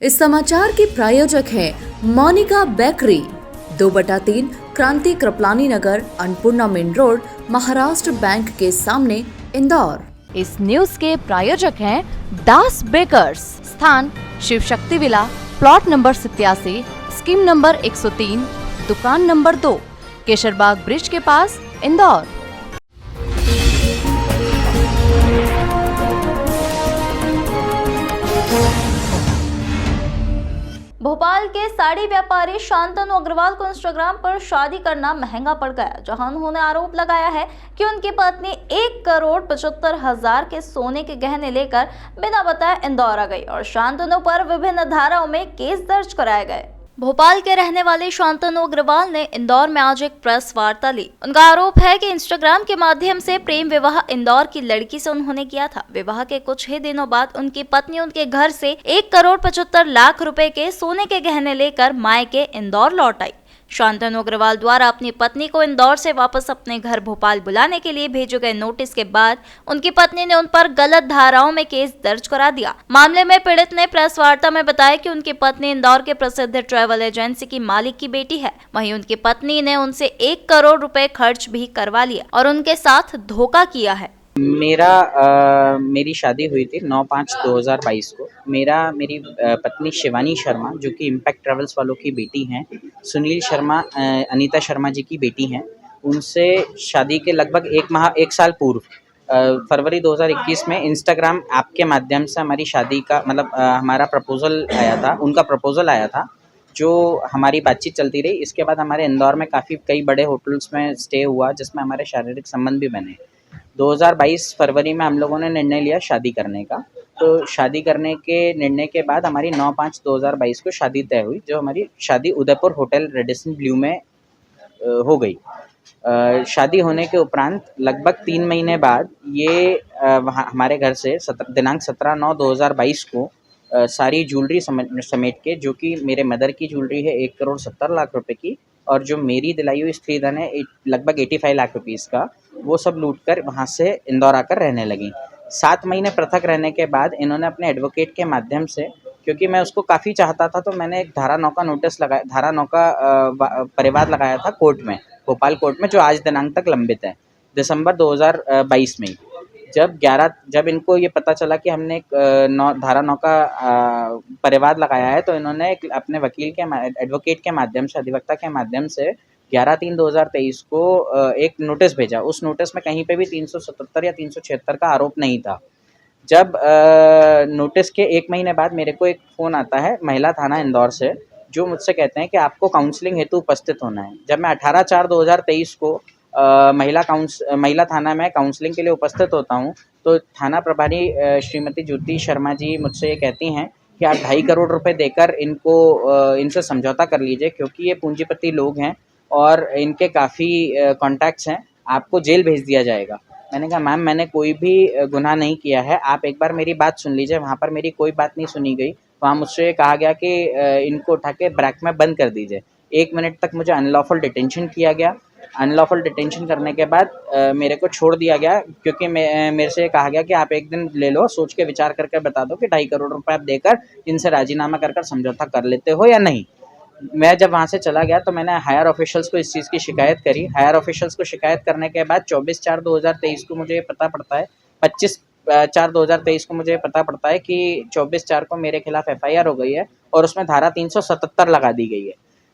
इस समाचार के प्रायोजक हैं Monika bakery, 2/3 Kranti Kripalani Nagar, Annapurna main road, Maharashtra bank के सामने, इंदौर। इस न्यूज के प्रायोजक हैं दास बेकर्स, स्थान Shiv Shakti villa, plot number 87, scheme number 103, दुकान नंबर 2, केशरबाग ब्रिज के पास, इंदौर। भोपाल के साड़ी व्यापारी शांतनु अग्रवाल को इंस्टाग्राम पर शादी करना महंगा पड़ गया, जहां उन्होंने आरोप लगाया है कि उनकी पत्नी 1,75,00,000 के सोने के गहने लेकर बिना बताए इंदौर आ गई और शांतनु पर विभिन्न धाराओं में केस दर्ज कराए गए। भोपाल के रहने वाले शांतनु अग्रवाल ने इंदौर में आज एक प्रेस वार्ता ली। उनका आरोप है कि इंस्टाग्राम के माध्यम से प्रेम विवाह इंदौर की लड़की से उन्होंने किया था। विवाह के कुछ ही दिनों बाद उनकी पत्नी उनके घर से 1,75,00,000 रुपए के सोने के गहने लेकर मायके इंदौर लौट आई। शांतनु अग्रवाल द्वारा अपनी पत्नी को इंदौर से वापस अपने घर भोपाल बुलाने के लिए भेजे गए नोटिस के बाद उनकी पत्नी ने उन पर गलत धाराओं में केस दर्ज करा दिया। मामले में पीड़ित ने प्रेस वार्ता में बताया कि उनकी पत्नी इंदौर के प्रसिद्ध ट्रैवल एजेंसी की मालिक की बेटी है। वहीं उनकी पत्नी ने उनसे 1 करोड़ रुपए खर्च भी करवा लिया और उनके साथ धोखा किया है। मेरी शादी हुई थी 9/5/2022 को। मेरी पत्नी शिवानी शर्मा, जो कि इम्पैक्ट ट्रैवल्स वालों की बेटी हैं, सुनील शर्मा, अनीता शर्मा जी की बेटी हैं, उनसे शादी के लगभग 1 साल पूर्व फरवरी 2021 में इंस्टाग्राम ऐप के माध्यम से हमारी शादी का हमारा प्रपोज़ल आया था, उनका प्रपोज़ल आया था, जो हमारी बातचीत चलती रही। इसके बाद हमारे इंदौर में कई बड़े होटल्स में स्टे हुआ, जिसमें हमारे शारीरिक संबंध भी बने। 2022 फरवरी में हम लोगों ने निर्णय लिया शादी करने का। तो शादी करने के निर्णय के बाद हमारी 9/5/2022 को शादी तय हुई, जो हमारी शादी उदयपुर होटल रेडिसन ब्लू में हो गई। शादी होने के उपरांत लगभग 3 महीने बाद ये हमारे घर से दिनांक 17/9/2022 को सारी ज्वेलरी समेट के, जो कि मेरे मदर की ज्वेलरी है 1,70,00,000 रुपए की, और जो मेरी दिलाई हुई स्त्री धन है लगभग 85 लाख रुपीज़ का, वो सब लूट कर वहाँ से इंदौर आकर रहने लगी। 7 महीने पृथक रहने के बाद इन्होंने अपने एडवोकेट के माध्यम से, क्योंकि मैं उसको काफ़ी चाहता था, तो मैंने एक धारा 9 का नोटिस लगाया, धारा 9 का परिवाद लगाया था कोर्ट में, भोपाल कोर्ट में, जो आज दिनांक तक लंबित है, दिसंबर 2022 में। जब इनको ये पता चला कि हमने धारा 9 का परिवाद लगाया है, तो इन्होंने अपने वकील के एडवोकेट के माध्यम से, अधिवक्ता के माध्यम से 11/3/2023 को एक नोटिस भेजा। उस नोटिस में कहीं पे भी 377 या 376 का आरोप नहीं था। जब नोटिस के 1 महीने बाद मेरे को एक फ़ोन आता है महिला थाना इंदौर से, जो मुझसे कहते हैं कि आपको काउंसलिंग हेतु उपस्थित होना है। जब मैं 18/4/2023 को महिला थाना में काउंसलिंग के लिए उपस्थित होता हूँ, तो थाना प्रभारी श्रीमती ज्योति शर्मा जी मुझसे ये कहती हैं कि आप 2.5 करोड़ रुपए देकर इनसे समझौता कर लीजिए, क्योंकि ये पूंजीपति लोग हैं और इनके काफ़ी कॉन्टैक्ट्स हैं, आपको जेल भेज दिया जाएगा। मैंने कहा मैम, मैंने कोई भी गुनाह नहीं किया है, आप एक बार मेरी बात सुन लीजिए। वहाँ पर मेरी कोई बात नहीं सुनी गई। वहाँ मुझसे कहा गया कि इनको उठा के ब्रैक में बंद कर दीजिए। 1 मिनट तक मुझे अनलॉफुल डिटेंशन किया गया। अनलॉफुल डिटेंशन करने के बाद मेरे को छोड़ दिया गया, क्योंकि मेरे से कहा गया कि आप 1 दिन ले लो, सोच के विचार करके बता दो कि 2.5 करोड़ रुपए आप देकर इनसे राजीनामा कर समझौता कर लेते हो या नहीं। मैं जब वहाँ से चला गया, तो मैंने हायर ऑफिशियल्स को इस चीज़ की शिकायत करी। हायर ऑफिशियल्स को शिकायत करने के बाद 24/4/2023 को मुझे पता पड़ता है 25/4/2023 को मुझे पता पड़ता है कि 24/4 को मेरे खिलाफ FIR हो गई है और उसमें धारा 377 लगा दी गई है।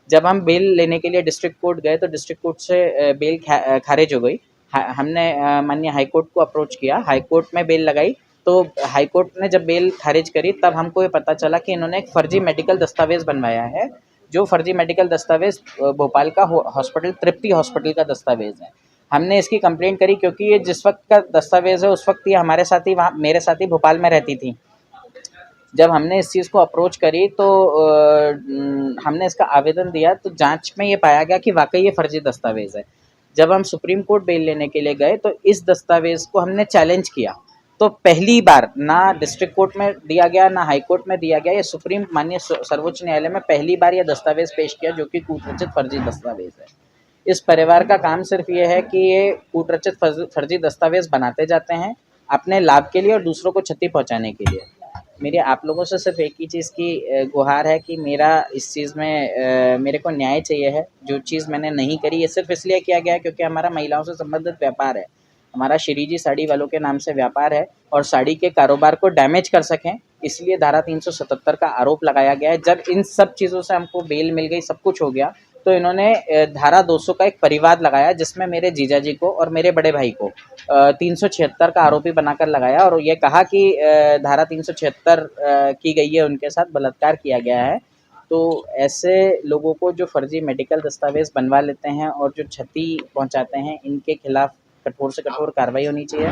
जब हम बेल लेने के लिए डिस्ट्रिक्ट कोर्ट गए, तो डिस्ट्रिक्ट कोर्ट से बेल खारिज हो गई। हमने माननीय हाई कोर्ट को अप्रोच किया, हाई कोर्ट में बेल लगाई, तो हाई कोर्ट ने जब बेल खारिज करी, तब हमको ये पता चला कि इन्होंने एक फर्जी मेडिकल दस्तावेज़ बनवाया है, जो फर्जी मेडिकल दस्तावेज़ भोपाल का हॉस्पिटल तृप्ति हॉस्पिटल का दस्तावेज़ है। हमने इसकी कंप्लेंट करी, क्योंकि ये जिस वक्त का दस्तावेज़ है, उस वक्त ये मेरे साथ ही भोपाल में रहती थी। जब हमने इस चीज़ को अप्रोच करी, तो हमने इसका आवेदन दिया, तो जांच में ये पाया गया कि वाकई ये फर्जी दस्तावेज़ है। जब हम सुप्रीम कोर्ट बेल लेने के लिए गए, तो इस दस्तावेज़ को हमने चैलेंज किया। तो पहली बार ना डिस्ट्रिक्ट कोर्ट में दिया गया, ना हाई कोर्ट में दिया गया, ये माननीय सर्वोच्च न्यायालय में पहली बार ये दस्तावेज़ पेश किया, जो कि कूटरचित फर्जी दस्तावेज़ है। इस परिवार का काम सिर्फ ये है कि ये कूटरचित फर्जी दस्तावेज़ बनाते जाते हैं अपने लाभ के लिए और दूसरों को क्षति पहुँचाने के लिए। मेरी आप लोगों से सिर्फ एक ही चीज़ की गुहार है कि मेरा इस चीज़ में मेरे को न्याय चाहिए है। जो चीज़ मैंने नहीं करी ये सिर्फ इसलिए किया गया है क्योंकि हमारा महिलाओं से संबंधित व्यापार है। हमारा श्री जी साड़ी वालों के नाम से व्यापार है और साड़ी के कारोबार को डैमेज कर सकें इसलिए धारा 377 का आरोप लगाया गया है। जब इन सब चीज़ों से हमको बेल मिल गई, सब कुछ हो गया, तो इन्होंने धारा 200 का एक परिवाद लगाया जिसमें मेरे जीजा जी को और मेरे बड़े भाई को 376 का आरोपी बनाकर लगाया और ये कहा कि धारा 376 की गई है, उनके साथ बलात्कार किया गया है। तो ऐसे लोगों को जो फर्जी मेडिकल दस्तावेज बनवा लेते हैं और जो क्षति पहुंचाते हैं, इनके खिलाफ कठोर से कठोर कार्रवाई होनी चाहिए।